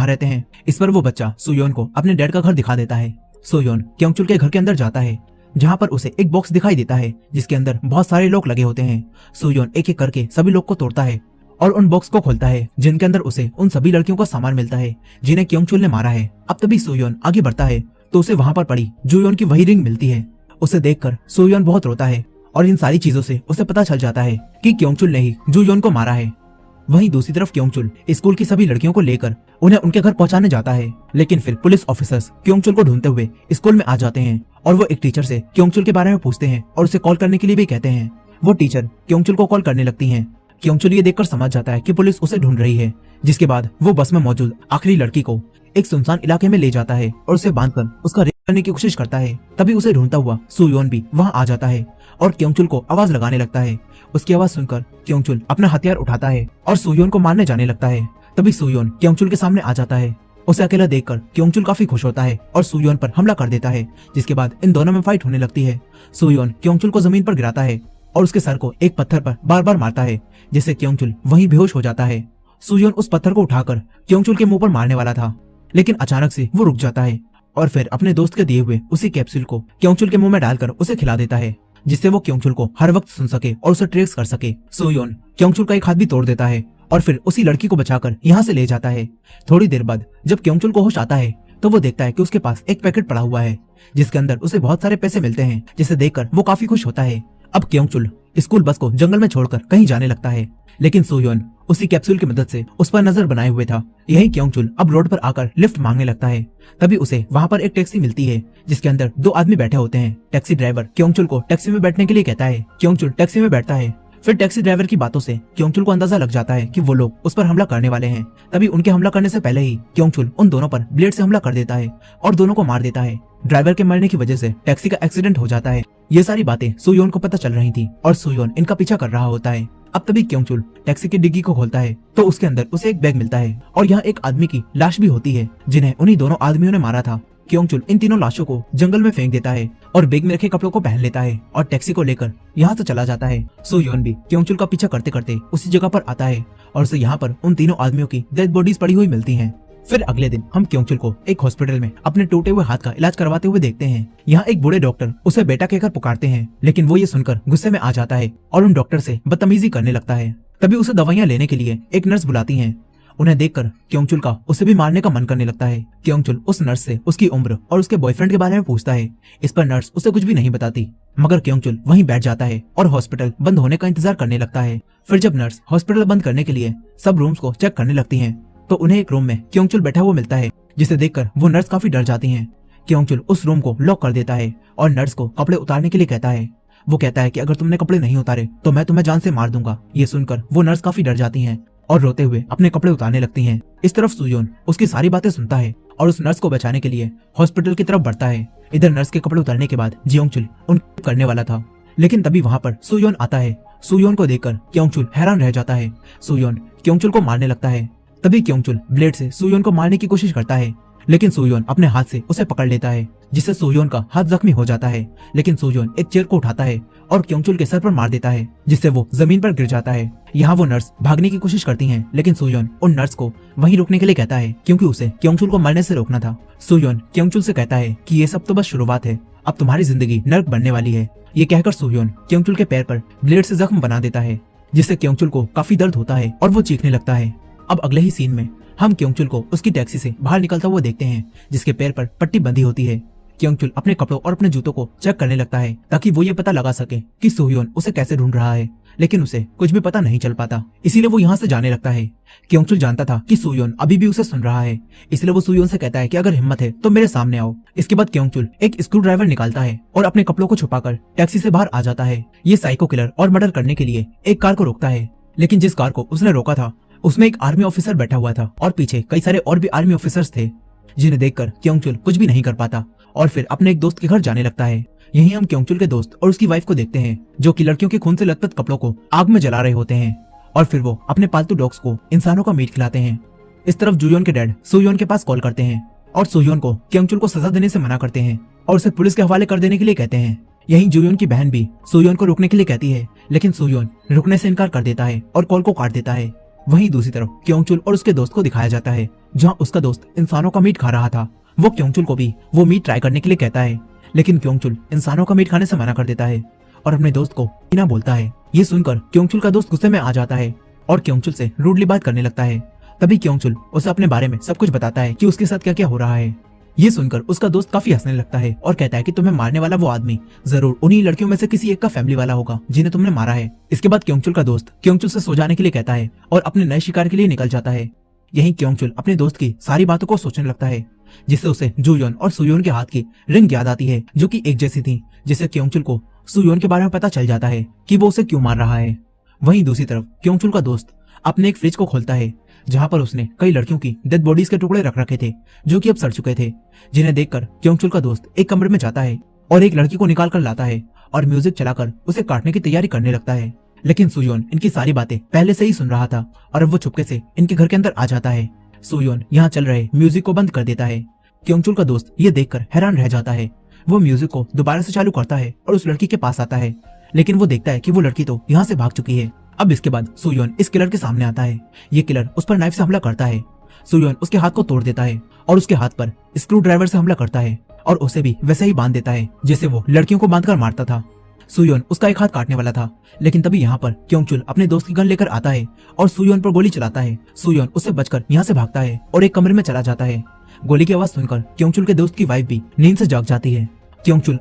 कहाँ रहते हैं। इस पर वो बच्चा सुयोन को अपने डैड का घर दिखा देता है। सुयोन क्योंगचुल के घर के अंदर जाता है, जहाँ पर उसे एक बॉक्स दिखाई देता है जिसके अंदर बहुत सारे लोग लगे होते हैं। सुयोन एक एक करके सभी लोग को तोड़ता है और उन बॉक्स को खोलता है, जिनके अंदर उसे उन सभी लड़कियों का सामान मिलता है जिन्हें क्योंगचुल ने मारा है। अब तभी सुयोन आगे बढ़ता है तो उसे वहाँ पर पड़ी जुयोन की वही रिंग मिलती है। उसे देखकर सुयोन बहुत रोता है और इन सारी चीजों से उसे पता चल जाता है कि क्योंगचुल ने ही जुयोन को मारा है। वहीं दूसरी तरफ क्योंगचुल स्कूल की सभी लड़कियों को लेकर उन्हें उनके घर पहुंचाने जाता है, लेकिन फिर पुलिस ऑफिसर्स क्योंगचुल को ढूंढते हुए स्कूल में आ जाते हैं और वो एक टीचर से क्योंगचुल के बारे में पूछते हैं और उसे कॉल करने के लिए भी कहते हैं। वो टीचर क्योंगचुल को कॉल करने लगती हैं। क्योंगचुल ये देखकर समझ जाता है कि पुलिस उसे ढूंढ रही है, जिसके बाद वो बस में मौजूद आखिरी लड़की को एक सुनसान इलाके में ले जाता है और उसे बांधकर उसका रेप करने की कोशिश करता है। तभी उसे ढूंढता हुआ सुयोन भी वहाँ आ जाता है और क्योंगचुल को आवाज लगाने लगता है। उसकी आवाज सुनकर क्योंगचुल अपना हथियार उठाता है और सुयोन को मारने जाने लगता है। तभी सुयोन क्योंगचुल के सामने आ जाता है। उसे अकेला देखकर क्योंगचुल काफी खुश होता है और सुयोन पर हमला कर देता है, जिसके बाद इन दोनों में फाइट होने लगती है। सुयोन क्योंगचुल को जमीन पर गिराता है और उसके सर को एक पत्थर पर बार बार मारता है, जिससे क्योंगचुल वहीं बेहोश हो जाता है। सुयोन उस पत्थर को उठाकर क्योंगचुल के मुंह पर मारने वाला था, लेकिन अचानक से वो रुक जाता है और फिर अपने दोस्त के दिए हुए उसी कैप्सूल को क्योंगचुल के मुंह में डालकर उसे खिला देता है, जिससे वो क्योंगचुल को हर वक्त सुन सके और उसे ट्रेस कर सके। सुयोन क्योंगचुल का एक हाथ भी तोड़ देता है और फिर उसी लड़की को बचाकर यहाँ से ले जाता है। थोड़ी देर बाद जब क्योंगचुल को होश आता है तो वो देखता है कि उसके पास एक पैकेट पड़ा हुआ है जिसके अंदर उसे बहुत सारे पैसे मिलते हैं, जिसे देखकर वो काफी खुश होता है। अब क्योंगचुल स्कूल बस को जंगल में छोड़कर कहीं जाने लगता है, लेकिन सुयोन उसी कैप्सूल की मदद से उस पर नजर बनाए हुए था। यही क्योंगचुल अब रोड पर आकर लिफ्ट मांगने लगता है। तभी उसे वहाँ पर एक टैक्सी मिलती है जिसके अंदर दो आदमी बैठे होते हैं। टैक्सी ड्राइवर क्योंगचुल को टैक्सी में बैठने के लिए कहता है। क्योंगचुल टैक्सी में बैठता है। फिर टैक्सी ड्राइवर की बातों से क्योंगचुल को अंदाजा लग जाता है कि वो लोग उस पर हमला करने वाले हैं। तभी उनके हमला करने से पहले ही क्योंगचुल उन दोनों पर ब्लेड से हमला कर देता है और दोनों को मार देता है। ड्राइवर के मरने की वजह से टैक्सी का एक्सीडेंट हो जाता है। ये सारी बातें सुयोन को पता चल रही थी और सुयोन इनका पीछा कर रहा होता है। अब तभी क्योंगचुल टैक्सी की डिग्गी को खोलता है तो उसके अंदर उसे एक बैग मिलता है और यहाँ एक आदमी की लाश भी होती है जिन्हें उन्हीं दोनों आदमियों ने मारा था। क्योंगचुल इन तीनों लाशों को जंगल में फेंक देता है और बैग में रखे कपड़ों को पहन लेता है और टैक्सी को लेकर यहाँ से चला जाता है। सुयोन भी क्योंगचुल का पीछा करते करते उसी जगह पर आता है और उसे यहाँ पर उन तीनों आदमियों की डेड बॉडीज पड़ी हुई मिलती हैं। फिर अगले दिन हम क्योंगचुल को एक हॉस्पिटल में अपने टूटे हुए हाथ का इलाज करवाते हुए देखते हैं। यहाँ एक बूढ़े डॉक्टर उसे बेटा कहकर पुकारते हैं, लेकिन वो ये सुनकर गुस्से में आ जाता है और उन डॉक्टर से बदतमीजी करने लगता है। तभी उसे दवाइयाँ लेने के लिए एक नर्स बुलाती हैं। उन्हें देखकर क्योंगचुल का उसे भी मारने का मन करने लगता है। क्योंगचुल उस नर्स से उसकी उम्र और उसके बॉयफ्रेंड के बारे में पूछता है। इस पर नर्स उसे कुछ भी नहीं बताती, मगर क्योंगचुल वहीं बैठ जाता है और हॉस्पिटल बंद होने का इंतजार करने लगता है। फिर जब नर्स हॉस्पिटल बंद करने के लिए सब रूम्स को चेक करने लगती हैं, तो उन्हें एक रूम में क्योंगचुल बैठा हुआ मिलता है, जिसे देखकर वो नर्स काफी डर जाती हैं। क्योंगचुल उस रूम को लॉक कर देता है और नर्स को कपड़े उतारने के लिए कहता है। वो कहता है कि अगर तुमने कपड़े नहीं उतारे तो मैं तुम्हें जान से मार दूंगा। ये सुनकर वो नर्स काफी डर जाती हैं और रोते हुए अपने कपड़े उतारने लगती हैं। इस तरफ सुयोन उसकी सारी बातें सुनता है और उस नर्स को बचाने के लिए हॉस्पिटल की तरफ बढ़ता है। इधर नर्स के कपड़े उतारने के बाद क्योंगचुल उन करने वाला था, लेकिन तभी वहाँ पर सुयोन आता है। सुयोन को देखकर क्योंगचुल हैरान रह जाता है। सुयोन क्योंगचुल को मारने लगता है। तभी क्योंगचुल ब्लेड से सुयोन को मारने की कोशिश करता है, लेकिन सुयोन अपने हाथ से उसे पकड़ लेता है, जिससे सुयोन का हाथ जख्मी हो जाता है। लेकिन सुयोन एक चेयर को उठाता है और क्योंगचुल के सर पर मार देता है, जिससे वो जमीन पर गिर जाता है। यहाँ वो नर्स भागने की कोशिश करती हैं, लेकिन सुयोन उन नर्स को वहीं रुकने के लिए कहता है, क्योंकि उसे क्योंगचुल को मरने से रोकना था। सुयोन क्योंगचुल से कहता है कि ये सब तो बस शुरुआत है, अब तुम्हारी जिंदगी नर्क बनने वाली है। ये कहकर सुयोन क्योंगचुल के पैर पर ब्लेड से जख्म बना देता है, जिससे क्योंगचुल को काफी दर्द होता है और वो चीखने लगता है। अब अगले ही सीन में हम क्योंगचुल को उसकी टैक्सी से बाहर निकलता हुआ देखते हैं, जिसके पैर पर पट्टी बंधी होती है। क्योंगचुल अपने कपड़ों और अपने जूतों को चेक करने लगता है ताकि वो ये पता लगा सके कि सुयोन उसे कैसे ढूंढ रहा है, लेकिन उसे कुछ भी पता नहीं चल पाता, इसीलिए वो यहाँ से जाने लगता है। क्योंगचुल जानता था कि सुयोन अभी भी उसे सुन रहा है, इसलिए वो सुयोन से कहता है कि अगर हिम्मत है तो मेरे सामने आओ। इसके बाद क्योंगचुल एक स्क्रू ड्राइवर निकालता है और अपने कपड़ों को छुपाकर टैक्सी से बाहर आ जाता है। ये साइको किलर और मर्डर करने के लिए एक कार को रोकता है, लेकिन जिस कार को उसने रोका था उसमें एक आर्मी ऑफिसर बैठा हुआ था और पीछे कई सारे और भी आर्मी ऑफिसर्स थे, जिन्हें देखकर क्योंगचुल कुछ भी नहीं कर पाता और फिर अपने एक दोस्त के घर जाने लगता है। यहीं हम क्योंगचुल के दोस्त और उसकी वाइफ को देखते हैं, जो कि लड़कियों के खून से लथपथ कपड़ों को आग में जला रहे होते हैं और फिर वो अपने पालतू डॉग्स को इंसानों का मीट खिलाते हैं। इस तरफ जुयोन के डैड सुयोन के पास कॉल करते हैं और सुयोन को क्योंगचुल को सजा देने से मना करते हैं और उसे पुलिस के हवाले कर देने के लिए कहते हैं। यहीं जुयोन की बहन भी सुयोन को रुकने के लिए कहती है, लेकिन सुयोन रुकने से इनकार कर देता है और कॉल को काट देता है। वहीं दूसरी तरफ क्योंगचुल और उसके दोस्त को दिखाया जाता है, जहाँ उसका दोस्त इंसानों का मीट खा रहा था। वो क्योंगचुल को भी वो मीट ट्राई करने के लिए कहता है, लेकिन क्योंगचुल इंसानों का मीट खाने से मना कर देता है और अपने दोस्त को बिना बोलता है। ये सुनकर क्योंगचुल का दोस्त गुस्से में आ जाता है और क्योंगचुल से रूडली बात करने लगता है। तभी क्योंगचुल उसे अपने बारे में सब कुछ बताता है कि उसके साथ क्या क्या हो रहा है। ये सुनकर उसका दोस्त काफी हंसने लगता है और कहता है कि तुम्हें मारने वाला वो आदमी जरूर उन्हीं लड़कियों में से किसी एक का फैमिली वाला होगा जिन्हें तुमने मारा है। इसके बाद क्योंगचुल का दोस्त क्योंगचुल से सो जाने के लिए कहता है और अपने नए शिकार के लिए निकल जाता है। यहीं क्योंगचुल अपने दोस्त की सारी बातों को सोचने लगता है, जिससे उसे जूयोन और सुयोन के हाथ की रिंग याद आती है जो कि एक जैसी थी, जिससे क्योंगचुल को सुयोन के बारे में पता चल जाता है कि वो उसे क्यों मार रहा है। वहीं दूसरी तरफ क्योंगचुल का दोस्त अपने एक फ्रिज को खोलता है, जहां पर उसने कई लड़कियों की डेड बॉडीज के टुकड़े रख रखे थे जो कि अब सड़ चुके थे, जिन्हें देखकर क्योंगचुल का दोस्त एक कमरे में जाता है और एक लड़की को निकाल कर लाता है और म्यूजिक चलाकर उसे काटने की तैयारी करने लगता है। लेकिन सुयोन इनकी सारी बातें पहले से ही सुन रहा था और अब वो चुपके से इनके घर के अंदर आ जाता है। सुयोन यहाँ चल रहे म्यूजिक को बंद कर देता है। क्योंगचुल का दोस्त ये देखकर हैरान रह जाता है। वो म्यूजिक को दोबारा से चालू करता है और उस लड़की के पास आता है, लेकिन वो देखता है कि वो लड़की तो यहाँ से भाग चुकी है। अब इसके बाद सुयोन इस किलर के सामने आता है। ये किलर उस पर नाइफ से हमला करता है। सुयोन उसके हाथ को तोड़ देता है और उसके हाथ पर स्क्रू ड्राइवर से हमला करता है और उसे भी वैसे ही बांध देता है जैसे वो लड़कियों को बांधकर मारता था। सुयोन उसका एक हाथ काटने वाला था, लेकिन तभी यहाँ पर क्योंगचुल अपने दोस्त की गन लेकर आता है और सुयोन पर गोली चलाता है। सुयोन उससे बचकर यहाँ से भागता है और एक कमरे में चला जाता है। गोली की आवाज सुनकर क्योंगचुल के दोस्त की वाइफ भी नींद से जाग जाती है। क्योंगचुल